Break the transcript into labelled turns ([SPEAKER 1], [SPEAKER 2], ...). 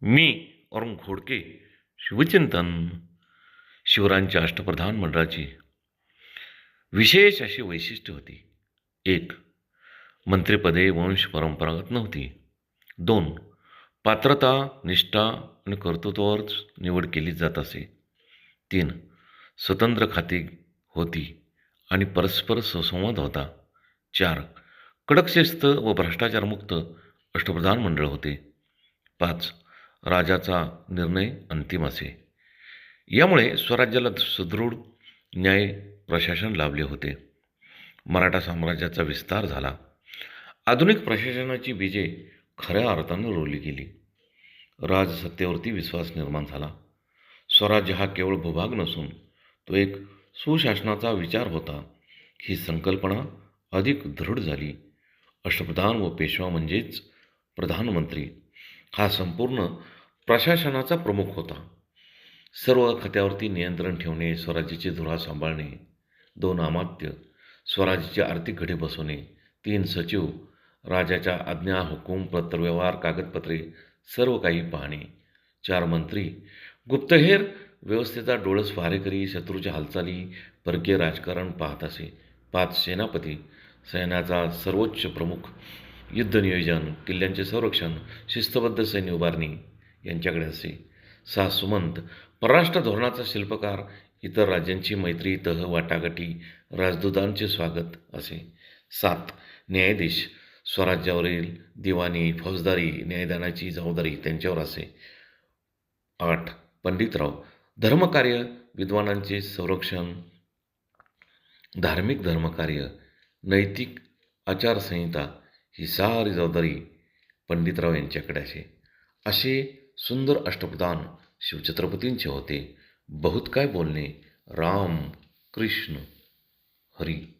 [SPEAKER 1] मी अरुण खोडके शिवचिंतन शिवरायांच्या अष्टप्रधान मंडळाची विशेष अशी वैशिष्ट्य होती. 1. मंत्रिपदे वंश परंपरागत नव्हती. 2. पात्रता, निष्ठा आणि कर्तृत्वावरच निवड केली जात असे. 3. स्वतंत्र खाती होती आणि परस्पर सुसंवाद होता. 4. कडक शिस्त व भ्रष्टाचारमुक्त अष्टप्रधान मंडळ होते. 5. राजाचा निर्णय अंतिम असे. यामुळे स्वराज्याला सुदृढ न्याय प्रशासन लाभले होते. मराठा साम्राज्याचा विस्तार झाला. आधुनिक प्रशासनाची बीजे खऱ्या अर्थानं रोवली गेली. राजसत्तेवरती विश्वास निर्माण झाला. स्वराज्य हा केवळ भूभाग नसून तो एक सुशासनाचा विचार होता. ही संकल्पना अधिक दृढ झाली. अष्टप्रधान व पेशवा म्हणजेच प्रधानमंत्री हा संपूर्ण प्रशासनाचा प्रमुख होता. सर्व खात्यावरती नियंत्रण ठेवणे, स्वराज्याची धुरा सांभाळणे, 2 अमात्य, स्वराज्याचे आर्थिक घडे बसवणे, 3 सचिव, राजाच्या आज्ञा, हुकूम, पत्रव्यवहार, कागदपत्रे सर्व काही पाहणे, 4 मंत्री, गुप्तहेर व्यवस्थेचा डोळस पहारेकरी, शत्रूच्या हालचाली, परकीय राजकारण पाहत असे, 5 सेनापती, सैन्याचा सर्वोच्च प्रमुख, युद्ध नियोजन, किल्ल्यांचे संरक्षण, शिस्तबद्ध सैन्य उभारणी यांच्याकडे असे, 6 सुमंत, परराष्ट्र धोरणाचा शिल्पकार, इतर राज्यांची मैत्री, तह, वाटाघाटी, राजदूतांचे स्वागत असे, 7 न्यायाधीश, स्वराज्यावरील दिवाणी, फौजदारी, न्यायदानाची जबाबदारी त्यांच्यावर असे, 8 पंडितराव, धर्मकार्य, विद्वानांचे संरक्षण, धार्मिक धर्मकार्य, नैतिक आचारसंहिता ही सारी जबाबदारी पंडितराव यांच्याकडे असे. असे सुंदर अष्टप्रधान शिवछत्रपतींचे होते. बहुत काय बोलणे. राम कृष्ण हरी.